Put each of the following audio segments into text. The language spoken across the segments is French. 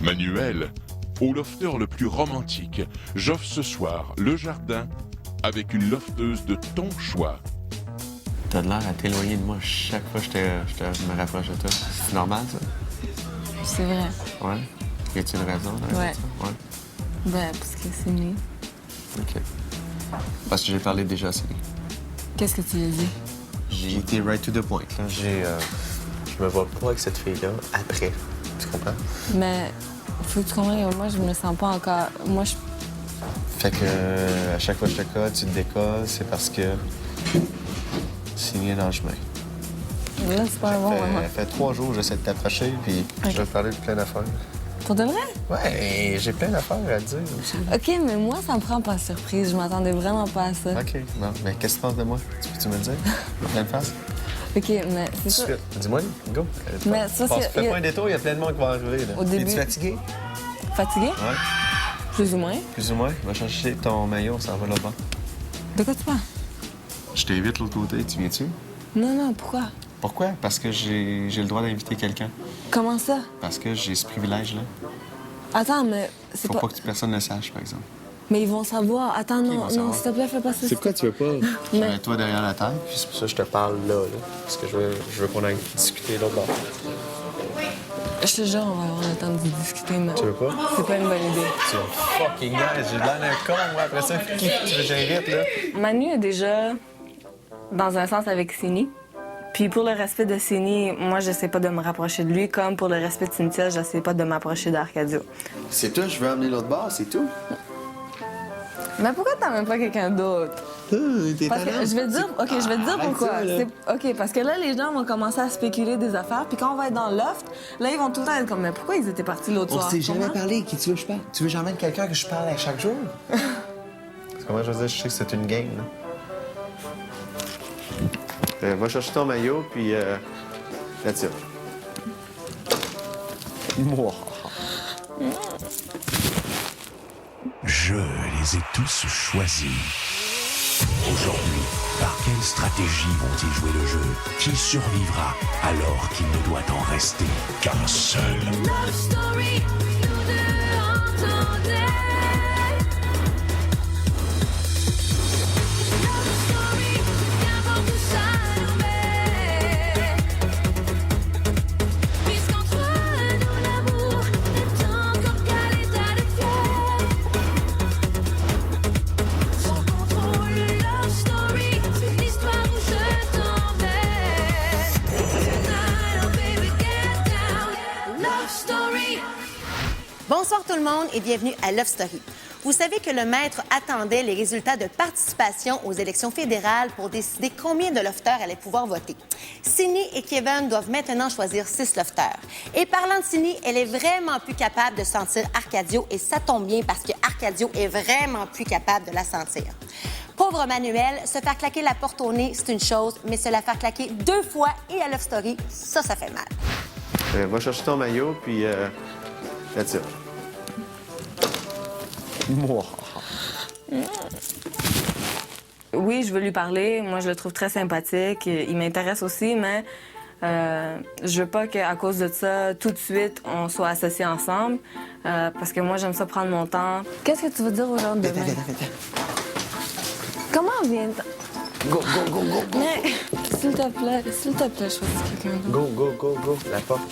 Manuel, au lofter le plus romantique, j'offre ce soir le jardin avec une lofteuse de ton choix. T'as de l'air à t'éloigner de moi chaque fois que je me rapproche de toi. C'est normal, ça? C'est vrai. Ouais? Y a-t-il une raison? Ouais. Ça? Ouais. Ben, parce que c'est né. OK. Parce que j'ai parlé déjà à Cindy. Qu'est-ce que tu lui as dit? J'ai été right to the point, là. Je me vois pas avec cette fille-là après. Tu comprends? Mais, faut que tu comprennes, moi, je me sens pas encore... Moi, je... Fait que à chaque fois que je te colle, tu te décolles, c'est parce que Cindy est dans le chemin. Là, c'est pas un bon moment. Ça fait 3 jours que j'essaie de t'approcher, puis je vais te parler de plein d'affaires. Pour de vrai? Ouais, j'ai plein d'affaires à te dire aussi. OK, mais moi, ça me prend pas surprise. Je m'attendais vraiment pas à ça. OK, bon, mais qu'est-ce que tu penses de moi? Tu peux-tu me le dire? Plein de face? OK, mais c'est ça. Dis-moi, go. Mais ça, c'est- Fais pas un détour, il y a plein de monde qui va arriver, là. Au début- Es-tu fatigué? Fatigué? Ouais. Plus ou moins. Plus ou moins. Va chercher ton maillot, on s'en va là-bas. De quoi tu parles? Je t'invite de l'autre côté, tu viens-tu? Non, pourquoi? Pourquoi? Parce que j'ai le droit d'inviter quelqu'un. Comment ça? Parce que j'ai ce privilège-là. Attends, mais c'est Faut pas... pas que personne le sache, par exemple. Mais ils vont savoir. Attends, Ils non, vont non, savoir. s'il te plaît, fais pas ça. quoi tu veux pas? Mais- Mets-toi derrière la table, puis c'est pour ça que je te parle là. Parce que je veux qu'on aille discuter l'autre bord. Je te jure, on va avoir le temps de discuter, mais... Tu veux pas? C'est pas une bonne idée. Tu es fucking nice, j'ai l'air d'un con, moi. Après ça, qui tu veux que j'invite, là? Manu est déjà dans un sens avec Sini. Puis pour le respect de Sini, moi, j'essaie pas de me rapprocher de lui, comme pour le respect de Cynthia, j'essaie pas de m'approcher d'Arcadio. C'est toi, je veux amener l'autre bord, c'est tout. Mais pourquoi t'as même pas quelqu'un d'autre? T'es Parce que je vais te dire, OK, je vais te dire arrête pourquoi. ça, là. OK, parce que là, les gens vont commencer à spéculer des affaires, puis quand on va être dans le loft, là, ils vont tout le temps être comme, mais pourquoi ils étaient partis l'autre On soir? s'est jamais Comment? parlé. Qui tu veux que je parle? Tu veux que j'emmène quelqu'un que je parle à chaque jour? Comment je veux dire, je sais que c'est une game, là. Va chercher ton maillot, puis là-dessus. Moi. Je les ai tous choisis. Aujourd'hui, par quelle stratégie vont-ils jouer le jeu? Qui survivra alors qu'il ne doit en rester qu'un seul? Love story, nous deux entendez. Love story, qu'importe où ça nous met. Puisqu'entre nous l'amour n'est encore qu'à l'état de fièvre. Sans contrôle, love story, c'est l'histoire où je t'emmène. Tonight, oh baby, get down. Love story. Bonsoir tout le monde et bienvenue à Love Story. Vous savez que le maître attendait les résultats de participation aux élections fédérales pour décider combien de lofters allaient pouvoir voter. Cindy et Kevin doivent maintenant choisir 6 lofters. Et parlant de Cindy, elle est vraiment plus capable de sentir Arcadio et ça tombe bien parce que Arcadio est vraiment plus capable de la sentir. Pauvre Manuel, se faire claquer la porte au nez, c'est une chose, mais se la faire claquer 2 fois et à Love Story, ça fait mal. Va chercher ton maillot, puis là-dessus. Moi. Oui, je veux lui parler. Moi, je le trouve très sympathique. Il m'intéresse aussi, mais je veux pas qu'à cause de ça, tout de suite, on soit associés ensemble. Parce que moi, j'aime ça prendre mon temps. Qu'est-ce que tu veux dire aux gens de demain? Comment on vient? Go. Mais, s'il te plaît, choisis quelqu'un d'autre. Go. La porte.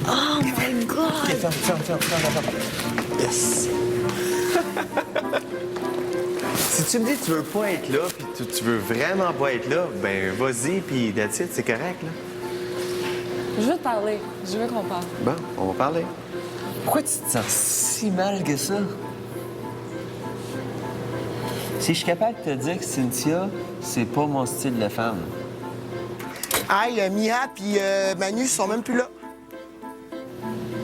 Oh my God! OK, ferme la porte. Yes. Si tu me dis que tu veux pas être là, puis tu veux vraiment pas être là, ben vas-y, puis that's it, c'est correct, là. Je veux te parler. Je veux qu'on parle. Bon, on va parler. Pourquoi tu te sens si mal que ça? Si je suis capable de te dire que Cynthia, c'est pas mon style de femme. Aïe, Mia puis Manu sont même plus là.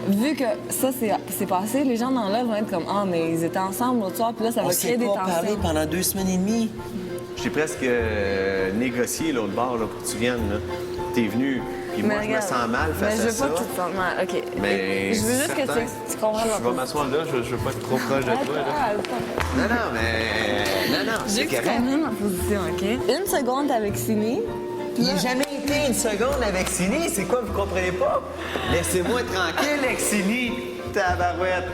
Vu que ça, c'est passé, les gens dans l'œuvre vont être comme « Ah, mais ils étaient ensemble l'autre soir, puis là, ça On va s'est créer des pas parlé tensions. » pendant 2 semaines et demie. J'ai presque négocié l'autre bord là, pour que tu viennes. Là. T'es venu, puis moi, Mais je me regarde, sens mal face mais je à veux ça. pas que tu te sentes mal. OK. Mais je veux juste que certain. tu comprends Je vais m'asseoir là, je veux pas être trop proche de toi. Là. Non, Je veux c'est que tu correct. comprennes ma position, OK? Une seconde avec Sini. Il est jamais arrêtez une seconde avec Cindy. C'est quoi, vous comprenez pas? Laissez-moi tranquille avec Cindy. Tabarouette.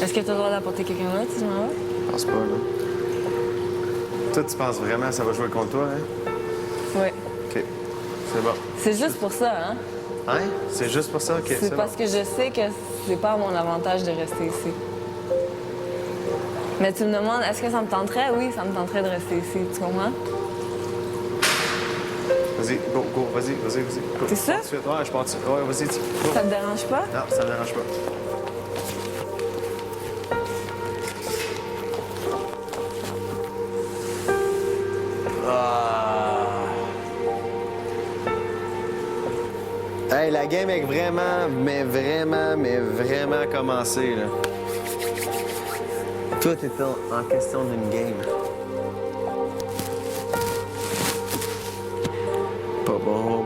Est-ce que tu as le droit d'apporter quelqu'un d'autre si je m'en vais? Je pense pas, là. Toi, tu penses vraiment que ça va jouer contre toi, hein? Oui. OK. C'est bon. C'est juste pour ça, hein? Hein? C'est juste pour ça? OK, C'est bon. parce que je sais que c'est pas à mon avantage de rester ici. Mais tu me demandes, est-ce que ça me tenterait? Oui, ça me tenterait de rester ici, tu comprends? Vas-y, go, vas-y. Go. T'es sûr? Tout de suite. Ouais, je pars dessus. Ouais, vas-y, go. Ça te dérange pas? Non, ça me dérange pas. Hey, la game est vraiment commencée, là. Tout est en question d'une game. Pas bon,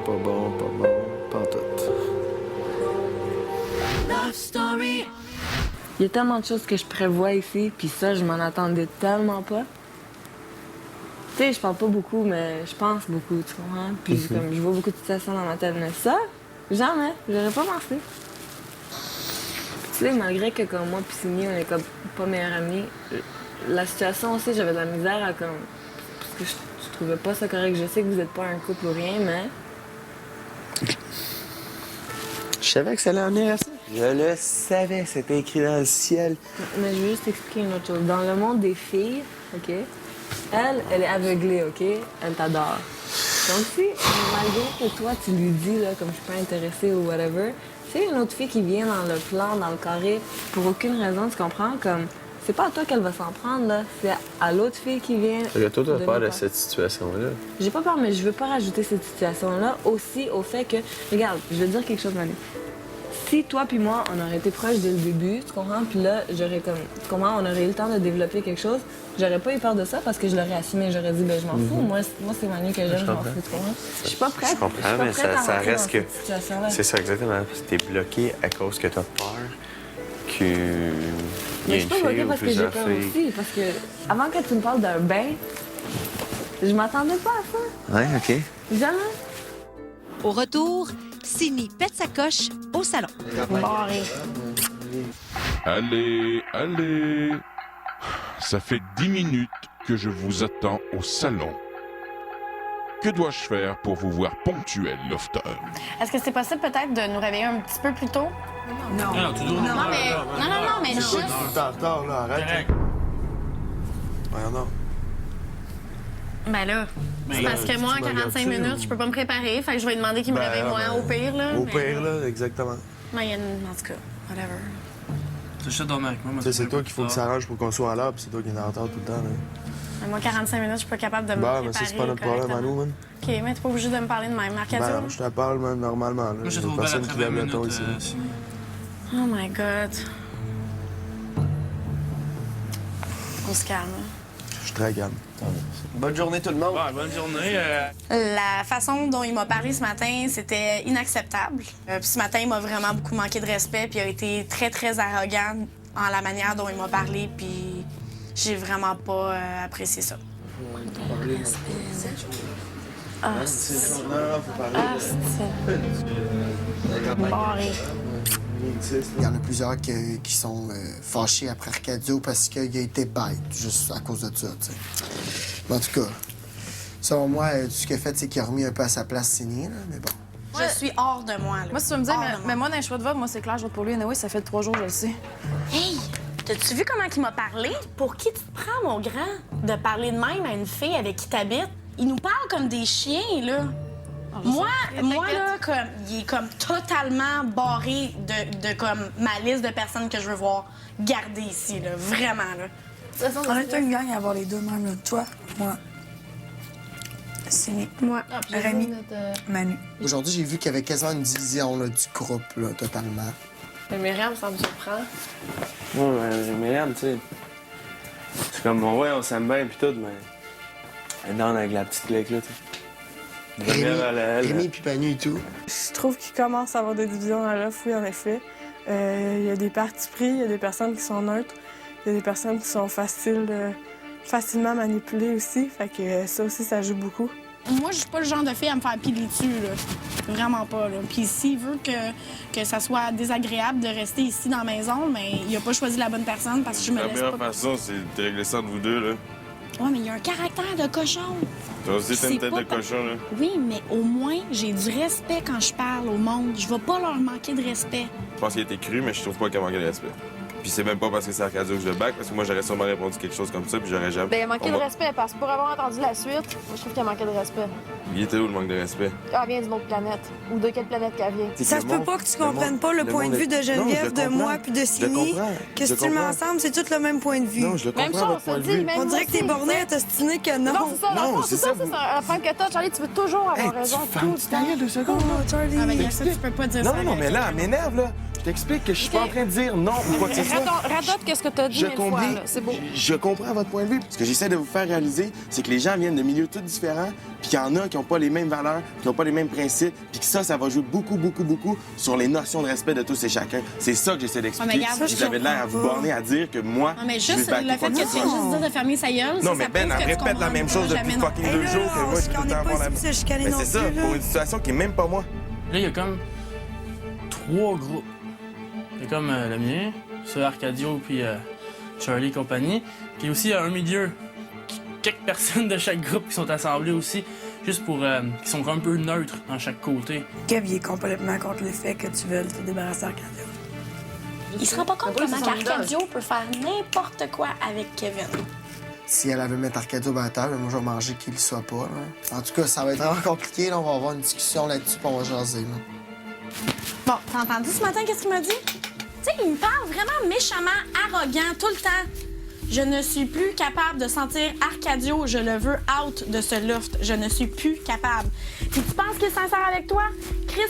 pas tout. Love Story. Il y a tellement de choses que je prévois ici, puis ça, je m'en attendais tellement pas. Tu sais, je parle pas beaucoup, mais je pense beaucoup, tu comprends? Puis comme je vois beaucoup de situations dans ma tête, mais ça, jamais, j'aurais pas pensé. Tu sais, malgré que comme moi puis Cindy, on est comme pas meilleurs amis, la situation aussi, j'avais de la misère à comme... Parce que je trouvais pas ça correct. Je sais que vous êtes pas un couple ou rien, mais... Je savais que ça allait en venir à ça. Je le savais, c'était écrit dans le ciel. Mais je veux juste t'expliquer une autre chose. Dans le monde des filles, OK, elle est aveuglée, OK? Elle t'adore. Donc si, malgré que toi, tu lui dis, là, comme je suis pas intéressée ou whatever, c'est une autre fille qui vient dans le plan, dans le carré, pour aucune raison, tu comprends? Comme, c'est pas à toi qu'elle va s'en prendre, là. C'est à l'autre fille qui vient. Toi, t'as de peur de nous- cette situation-là. J'ai pas peur, mais je veux pas rajouter cette situation-là aussi au fait que... Regarde, je vais te dire quelque chose, Manu. Si toi puis moi, on aurait été proches dès le début, tu comprends? Puis là, j'aurais comme... Tu comprends? On aurait eu le temps de développer quelque chose. J'aurais pas eu peur de ça parce que je l'aurais assumé. J'aurais dit, ben je m'en fous. Moi, c'est Manu que j'aime, je m'en fous, tu comprends? Je suis pas prête. Je comprends, suis pas mais prête à ça rentrer reste dans que... cette situation-là. C'est ça, exactement. T'es bloqué à cause que t'as peur qu'il y Mais ait je une suis pas bloquée fille ou parce que j'ai plusieurs peur filles. aussi. Parce que avant que tu me parles d'un bain, je m'attendais pas à ça. Ouais, OK. Jamais. Au retour, Cindy pète sa coche au salon. Barré. Allez. Ça fait 10 minutes que je vous attends au salon. Que dois-je faire pour vous voir ponctuel, Lofter? Est-ce que c'est possible peut-être de nous réveiller un petit peu plus tôt? Non, mais juste... T'es en retard, là, arrête. Voyons donc. Ben là, c'est parce que moi, en 45 minutes, je peux pas me préparer. Fait que je vais lui demander qu'il me réveille moi, au pire, là. Au mais- pire, là, exactement. Ben, il y a une... En tout cas, whatever. Tu sais, dormir avec moi. Tu sais, c'est toi qu'il faut qu'il s'arrange pour qu'on soit à l'heure, puis c'est toi qui es en retard tout le temps, là. Ben, moi, 45 minutes, je suis pas capable de me Bah, préparer mais ça, c'est pas notre problème à nous, man. OK, mais t'es pas obligé de me parler de même. Arcadio? Ben, je te parle, man, normalement, là. Moi, je Il y a trouve belle personne après qui 20 lève le ton minutes. ici. Oh my God. On se calme. Je suis très calme. Bonne journée, tout le monde. Bonne journée. La façon dont il m'a parlé ce matin, c'était inacceptable. Puis ce matin, il m'a vraiment beaucoup manqué de respect, puis il a été très, très arrogant en la manière dont il m'a parlé, puis j'ai vraiment pas apprécié ça. Ah, c'est... Non, faut parler. Ah, c'est... Barré. Il y en a plusieurs qui sont fâchés après Arcadio parce qu'il a été bête, juste à cause de ça, tu sais. Mais en tout cas, selon moi, tout ce qu'il a fait, c'est qu'il a remis un peu à sa place Cindy, là, mais bon. Je suis hors de moi, là. Moi, si tu veux me dire, Hors de mais moi, dans les choix de vote, moi, c'est clair, je vote pour lui. Anyway, ça fait 3 jours, je le sais. Hey! T'as-tu vu comment il m'a parlé? Pour qui tu te prends, mon grand? De parler de même à une fille avec qui t'habites? Il nous parle comme des chiens, là. Moi, là, comme, il est comme totalement barré de comme ma liste de personnes que je veux voir garder ici, là. Vraiment, là. On est une gang à avoir les deux mêmes, là. Toi, moi. Cindy. Moi. Rémi. Manu. Aujourd'hui, j'ai vu qu'il y avait quasiment une division là, du groupe, là, totalement. Mais Myriam, ça me surprend. Ouais, Myriam, tu sais. C'est comme, bon, ouais, on s'aime bien pis tout, mais. Elle est down avec la petite clique, là, tu sais. Rémi puis Manu et tout. Je trouve qu'il commence à avoir des divisions dans l'offre, oui, en effet. Il y a des partis pris, il y a des personnes qui sont neutres, il y a des personnes qui sont faciles, facilement manipulée aussi. Fait que ça aussi, ça joue beaucoup. Moi, je suis pas le genre de fille à me faire piler dessus, là. Vraiment pas, là. Puis s'il veut que ça soit désagréable de rester ici dans la maison, mais il a pas choisi la bonne personne parce que je me La laisse meilleure pas... façon, c'est de régler ça entre vous deux, là. Ouais, mais il y a un caractère de cochon. Toi aussi, t'as C'est une tête pas de cochon, là. Oui, mais au moins, j'ai du respect quand je parle au monde. Je vais pas leur manquer de respect. Je pense qu'il était cru, mais je trouve pas qu'il a manqué de respect. Puis c'est même pas parce que c'est Arcadio que je le back, parce que moi, j'aurais sûrement répondu quelque chose comme ça, puis j'aurais jamais... Ben, il a manqué On de va- respect parce que pour avoir entendu la suite, moi, je trouve qu'il a manqué de respect. Il était où, le manque de respect? Ah, elle vient d'une autre planète. Ou de quelle planète qu'elle vient? Ça se peut pas que tu comprennes pas le point de vue de Geneviève, de moi puis de Sini. Que si tu le mets ensemble, c'est tout le même point de vue. Non, je le Même comprends, chose, votre point de ça dit, vue. même On dirait que t'es borné à t'ostiner que non. Non, c'est ça, dans le fond, c'est ça, vous- c'est la femme que t'as. Charlie, tu veux toujours avoir raison. Ferme ta gueule 2 secondes, là. Charlie. Ah, ben, il y a ça, tu peux pas dire ça. Non, mais là, elle m'énerve, là. Je t'explique que je suis pas en train de dire non ou quoi que ce soit. Radote qu'est-ce que t'as dit Je mille fois, comprends. là. C'est beau. Je comprends votre point de vue. Ce que j'essaie de vous faire réaliser, c'est que les gens viennent de milieux tous différents, puis qu'il y en a qui n'ont pas les mêmes valeurs, qui n'ont pas les mêmes principes, puis que ça va jouer beaucoup, beaucoup, beaucoup sur les notions de respect de tous et chacun. C'est ça que j'essaie d'expliquer. Ouais, mais regarde, Puis j'avais l'air à vous borner à dire que moi, Non, mais je vais juste backer le fait quoi que que tu ce viens soit. juste dire de fermer sa gueule, Non, ça mais prouve Ben, que elle tu répète la comprends même pas chose depuis jamais non fucking plus. 2 jours que moi, je suis tout le temps avoir la... pas ici à chicaner Mais non c'est ça, plus, là. pour une situation qui est même pas moi. Là, il y a comme 3 groupes. Il y a comme le mien, ça, Arcadio, puis Charlie et compagnie. Puis aussi, il y a un milieu. Quelques personnes de chaque groupe qui sont assemblées aussi, juste pour... qui sont un peu neutres dans chaque côté. Kev, il est complètement contre le fait que tu veuilles te débarrasser d'Arcadio. Il se rend pas compte comment Arcadio peut faire n'importe quoi avec Kevin. Si elle avait mettre Arcadio à la table, moi, je vais manger qu'il le soit pas. Là. En tout cas, ça va être vraiment compliqué. Là. On va avoir une discussion là-dessus, puis on va jaser. Là. Bon, t'as entendu ce matin qu'est-ce qu'il m'a dit? Tu sais, il me parle vraiment méchamment, arrogant, tout le temps. Je ne suis plus capable de sentir Arcadio. Je le veux out de ce loft. Je ne suis plus capable. Puis tu penses qu'il est sincère avec toi? Chris,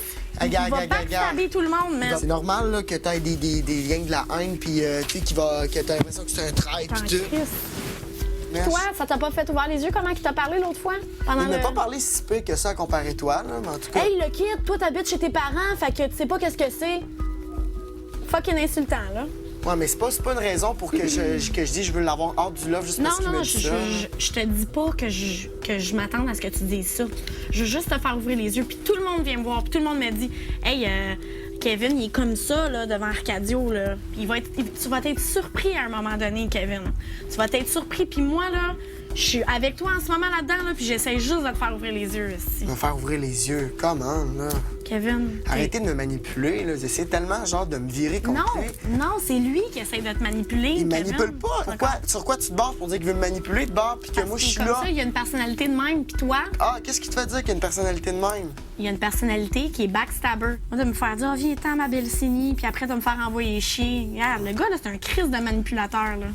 il va backstabber tout le monde, man. C'est normal là, que tu aies des liens de la haine, puis tu sais, que tu as l'impression que c'est un traître, puis tout. Merci. Toi, ça t'a pas fait ouvrir les yeux comment il t'a parlé l'autre fois? Pendant Il n'a le... pas parlé si peu que ça comparé toi, là, mais en tout cas. Hey, le kid, toi, t'habites chez tes parents, fait que tu sais pas qu'est-ce que c'est. Fucking insultant, là. Ouais, mais c'est pas une raison pour que je dis je veux l'avoir hors du love juste parce qu'il me dit ça. je te dis pas que je m'attende à ce que tu dises ça. Je veux juste te faire ouvrir les yeux. Puis tout le monde vient me voir. Puis tout le monde me dit « Hey, Kevin, il est comme ça, là, devant Arcadio, là. Puis tu vas être surpris à un moment donné, Kevin. Tu vas être surpris. Puis moi, là, je suis avec toi en ce moment là-dedans, là, puis j'essaie juste de te faire ouvrir les yeux ici. Me faire ouvrir les yeux, comment, là? Kevin, Arrêtez de me manipuler, là. Vous essayez tellement, genre, de me virer contre lui. Non, c'est lui qui essaie de te manipuler, Il Kevin. manipule pas. Sur quoi tu te bases pour dire qu'il veut me manipuler de bord, puis que moi, je suis Comme là? ça, il y a une personnalité de même, puis toi... Ah, qu'est-ce qui te fait dire qu'il y a une personnalité de même? Il y a une personnalité qui est backstabber. Moi, de me faire dire, viens-t'en, ma belle Cini, puis après, de me faire envoyer chier. Regarde, le gars, là, c'est un crise de manipulateur, là.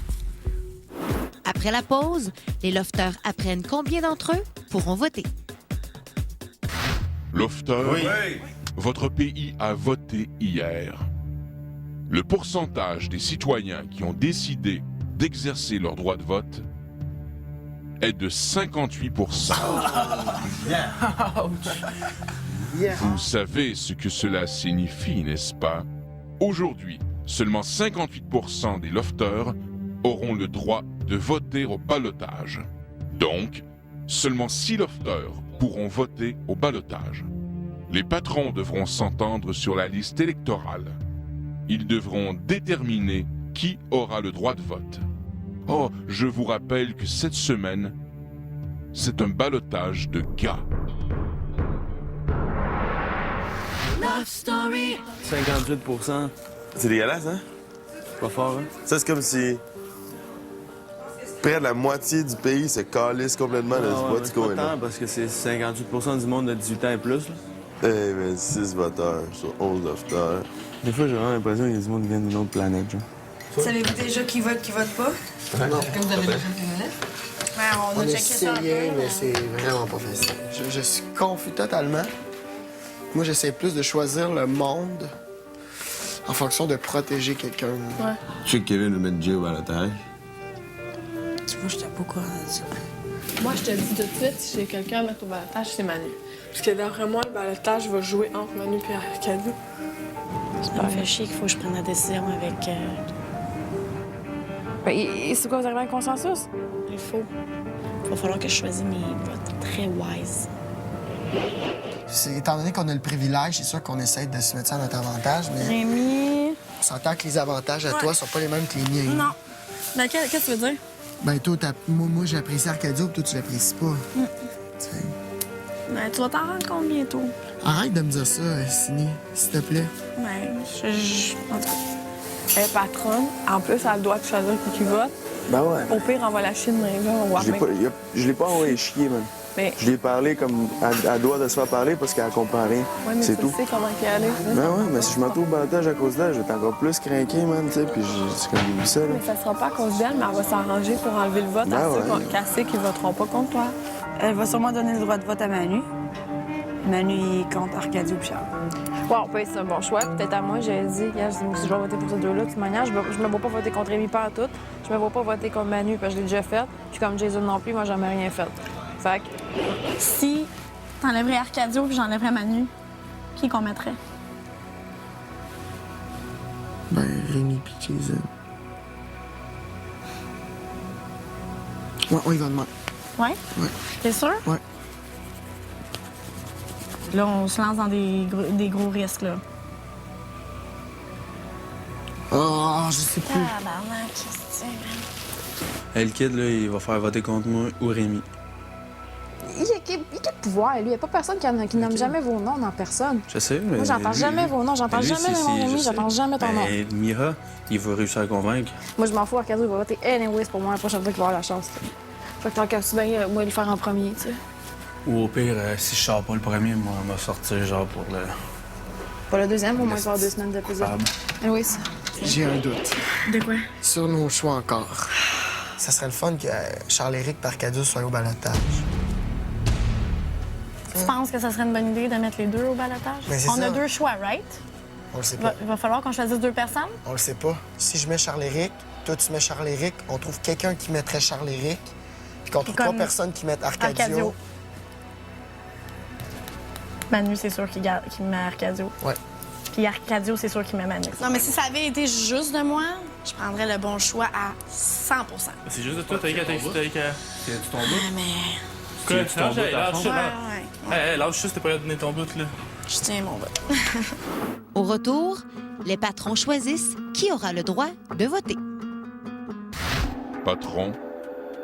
Après la pause, les lofters apprennent combien d'entre eux pourront voter. Lofter, votre pays a voté hier. Le pourcentage des citoyens qui ont décidé d'exercer leur droit de vote est de 58%. Vous savez ce que cela signifie, n'est-ce pas? Aujourd'hui, seulement 58% des lofters auront le droit de voter au ballotage. Donc, seulement 6 lofters pourront voter au ballotage. Les patrons devront s'entendre sur la liste électorale. Ils devront déterminer qui aura le droit de vote. Oh, je vous rappelle que cette semaine, c'est un ballotage de gars. Love Story. 58%. C'est dégueulasse, hein? Pas fort, hein? Ça, c'est comme si près de la moitié du pays se calisse complètement de ce vote du pas coin, là. tant, parce que c'est 58% du monde de 18 ans et plus, là. Eh, mais 6 voteurs sur 11 voteurs. Des fois, j'ai vraiment l'impression qu'il y a du monde qui vient d'une autre planète, genre. Savez-vous déjà qui vote pas? Non. Est-ce que vous avez déjà fait Ouais, On a a checké ça un essayé, peu, mais c'est vraiment pas facile. Je suis confus totalement. Moi, j'essaie plus de choisir le monde en fonction de protéger quelqu'un. Ouais. Je sais que Kevin veut mettre Jay au balotage. Moi, je t'ai pas au courant de ça. Moi, je te dis tout de suite, si j'ai quelqu'un à mettre au balotage, c'est Manu. Parce que d'après moi, le balotage va jouer entre Manu et Arcadio. Ça me fait chier qu'il faut que je prenne la décision avec... C'est quoi, vous arrivez à un consensus? Il va falloir que je choisisse mes votes très wise. Étant donné qu'on a le privilège, c'est sûr qu'on essaie de se mettre ça à notre avantage, mais Rémi... on s'entend que les avantages à toi sont pas les mêmes que les miens. Non. Ben, qu'est-ce que tu veux dire? Ben, toi, moi j'apprécie Arcadio, puis toi, tu l'apprécies pas. Tu sais. Ben, tu vas t'en rendre compte bientôt. Arrête de me dire ça, Sini, s'il te plaît. Ben, en tout cas... Elle est patronne. En plus, elle a le droit de choisir pour qui vote. Ben ouais. Au pire, on va la Chine, là, on va Je l'ai pas envoyé chier, man. Mais... Je l'ai parlé comme elle doit de se faire parler parce qu'elle comprend rien. Ouais, mais c'est tu tout. sais comment qu'elle est. Ben ouais, mais si je m'en trouve au balotage à cause d'elle, je vais être encore plus craqué, man, tu sais, puis c'est comme j'ai vu ça, là. Mais ça sera pas à cause d'elle, mais elle va s'arranger pour enlever le vote Ben à ceux ouais. qu'elle sait qu'ils voteront pas contre toi. Elle va sûrement donner le droit de vote à Manu. Manu, il compte Arcadio et Charles. Ouais, on peut être un bon choix. Peut-être à moi, j'ai dit, regarde, si je vais voter pour ces deux-là, de toute manière, je me vois pas voter contre Rémi pas à tout. Je me vois pas voter contre Manu, parce que je l'ai déjà fait. Puis comme Jason non plus, moi, j'ai jamais rien fait. Fait que... Si t'enlèverais Arcadio puis j'enlèverais Manu, qui qu'on mettrait? Ben, Rémi pis Jason. Ouais, on y va demain. Ouais? Ouais. T'es sûr? Ouais. Là, on se lance dans des gros risques, là. Oh, je sais plus. Tabarnak, qu'est-ce que c'est, Le kid, là, il va faire voter contre moi ou Rémi. Il a quel pouvoir, lui? Il n'y a pas personne qui nomme jamais vos noms dans personne. Je sais, mais... Moi, j'entends jamais vos noms. J'entends lui, jamais le nom Rémi. J'entends jamais ton nom. Ben, Mira, il va réussir à convaincre. Moi, je m'en fous. Arcadio, il va voter anyways pour moi la prochaine fois qu'il va avoir la chance. Fait que tant qu'à ça, ben, moi, le faire en premier, tu sais. Ou au pire, si je sors pas le premier, moi, on va sortir genre pour le... Pour le deuxième, au moins, il va avoir 2 semaines de plus. Anyways. J'ai un doute. De quoi? Sur nos choix encore. Ça serait le fun que Charles-Éric et Arcadio soient au balotage. Tu penses que ça serait une bonne idée de mettre les deux au balotage? Ben, c'est On ça. a 2 choix, right? On le sait pas. Il va falloir qu'on choisisse 2 personnes? On le sait pas. Si je mets Charles-Éric, toi tu mets Charles-Éric, on trouve quelqu'un qui mettrait Charles-Éric, puis qu'on trouve comme 3 personnes qui mettent Arcadio. Manu, c'est sûr qu'il met Arcadio. Ouais. Puis Arcadio, c'est sûr qu'il met Manu. Non, mais si ça avait été juste de moi, je prendrais le bon choix à 100 C'est juste de toi, t'as qu'à... Tu ton bout? mais... Quoi, tu ton bout à lâche fond? ça? Hey, lâche ça, c'était pas à donner ton bout, là. Je tiens mon vote. Au retour, les patrons choisissent qui aura le droit de voter. Patron,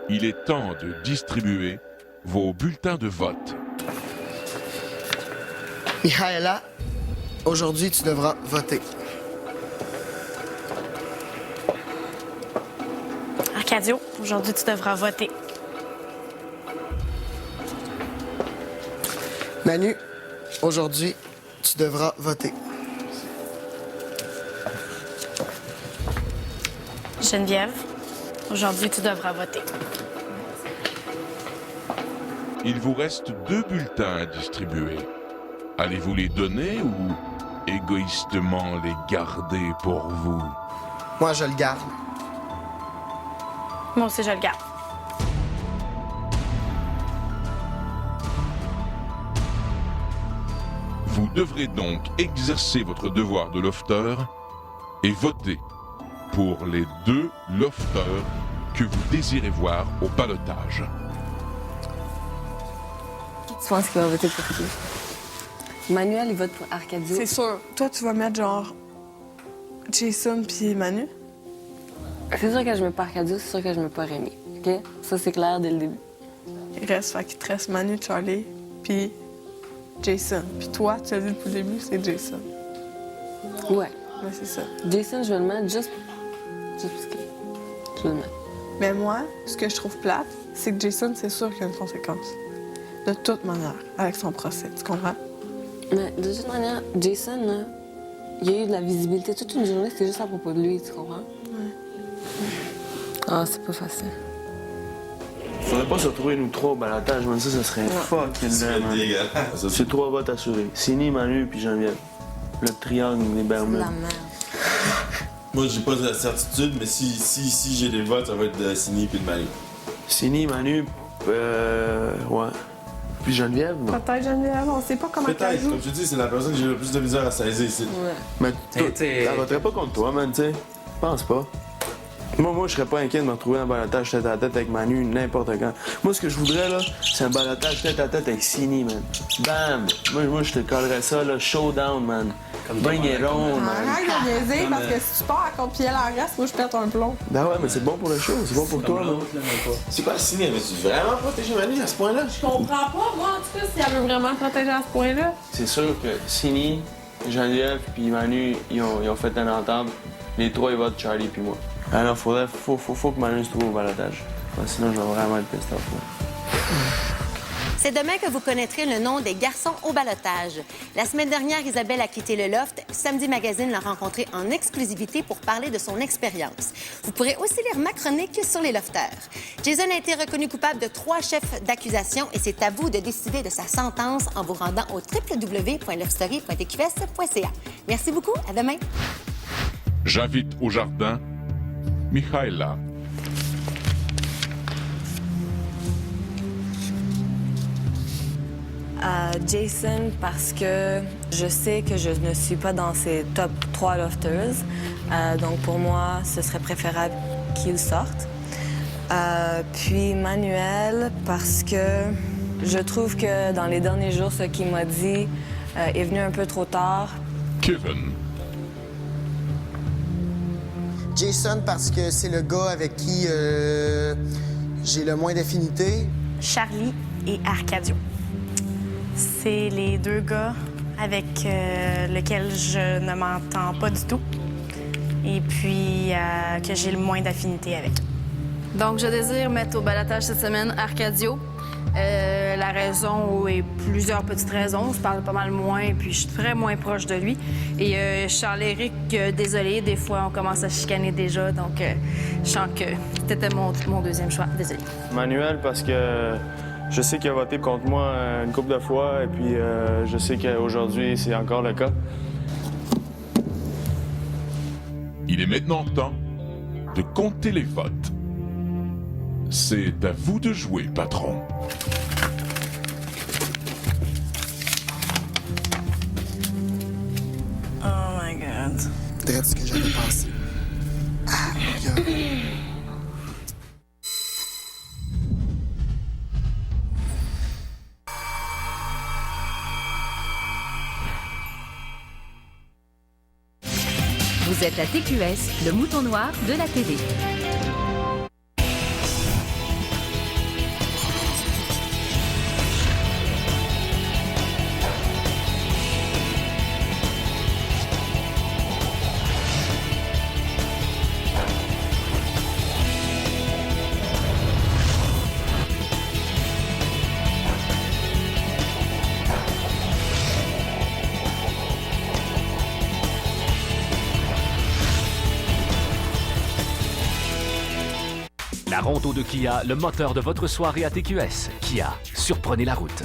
il est temps de distribuer vos bulletins de vote. Mihaela, aujourd'hui tu devras voter. Arcadio, aujourd'hui, tu devras voter. Manu, aujourd'hui tu devras voter. Geneviève, aujourd'hui, tu devras voter. Il vous reste 2 bulletins à distribuer. Allez-vous les donner ou égoïstement les garder pour vous? Moi, je le garde. Moi aussi, je le garde. Vous devrez donc exercer votre devoir de lofter et voter pour les 2 lofters que vous désirez voir au ballottage. Tu penses qu'il va voter pour qui? Manuel, il vote pour Arcadio. C'est sûr. Toi, tu vas mettre genre Jason puis Manu? C'est sûr que je mets pas Arcadio, c'est sûr que je mets pas Rémi. OK? Ça, c'est clair dès le début. Fait qu'il te reste Manu, Charlie, puis Jason. Puis toi, tu as dit depuis le début, c'est Jason. Ouais. Ouais, c'est ça. Jason, je vais le mettre juste parce que je vais le mettre. Mais moi, ce que je trouve plate, c'est que Jason, c'est sûr qu'il y a une conséquence. De toute manière, avec son procès. Tu comprends? Mais de toute manière, Jason, là, il y a eu de la visibilité toute une journée, c'était juste à propos de lui, tu comprends? Ouais. Ah, c'est pas facile. Faudrait pas se retrouver nous 3 au balotage, man. Ça serait fucking laid, man. C'est 3 votes assurés. Sini, Manu puis Geneviève. Le triangle des Bermudes. La merde. Moi, j'ai pas de certitude, mais si j'ai des votes, ça va être de Sini puis de Manu. Sini, Manu, ouais. Puis Geneviève, non? Peut-être Geneviève, on sait pas comment elle Peut-être, joue. comme tu dis, c'est la personne que j'ai le plus de misère à saisir ici. Ouais. Mais elle voterait pas contre toi, man, tu sais. Je pense pas. Moi, je serais pas inquiet de me retrouver en balotage tête à tête avec Manu n'importe quand. Moi, ce que je voudrais, là, c'est un balotage tête à tête avec Sini, man. Bam! Moi, je te collerais ça, là, showdown, man. Bring it on, man. Arrête de niaiser, parce que si tu pars à contre pied à la race, moi, je pète un plomb. Ben ouais, mais c'est bon pour le show, c'est bon pour toi, là. C'est quoi, Sini? Veux-tu vraiment protéger Manu à ce point-là? Je comprends pas, moi, en tout cas, si elle veut vraiment te protéger à ce point-là. C'est sûr que Sini, Geneviève puis Manu, ils ont fait une entente. Les trois, ils votent Charlie puis moi. Alors, faut que Manu se trouve au balotage. Sinon, je vais vraiment être pissed off, là. C'est demain que vous connaîtrez le nom des garçons au balotage. La semaine dernière, Isabelle a quitté le loft. Samedi Magazine l'a rencontré en exclusivité pour parler de son expérience. Vous pourrez aussi lire ma chronique sur les lofters. Jason a été reconnu coupable de 3 chefs d'accusation et c'est à vous de décider de sa sentence en vous rendant au www.lovestory.tqs.ca. Merci beaucoup. À demain. J'invite au jardin Michaela. Jason, parce que je sais que je ne suis pas dans ces top 3 lofters. Donc pour moi, ce serait préférable qu'il sorte. Puis Manuel, parce que je trouve que dans les derniers jours, ce qu'il m'a dit est venu un peu trop tard. Kevin. Jason, parce que c'est le gars avec qui j'ai le moins d'affinité. Charlie et Arcadio. C'est les 2 gars avec lesquels je ne m'entends pas du tout et puis que j'ai le moins d'affinité avec. Donc, je désire mettre au balotage cette semaine Arcadio. La raison est plusieurs petites raisons. On se parle pas mal moins, puis je suis très moins proche de lui. Et Charles-Éric, désolé, des fois, on commence à chicaner déjà, donc je sens que c'était mon deuxième choix. Désolé. Manuel, parce que je sais qu'il a voté contre moi une couple de fois, et puis je sais qu'aujourd'hui, c'est encore le cas. Il est maintenant temps de compter les votes. C'est à vous de jouer, patron. Oh my God. C'est ce que j'avais pensé. Ah, regarde. Vous êtes à TQS, le mouton noir de la télé. La Rondeau de Kia, le moteur de votre soirée à TQS. Kia, surprenez la route.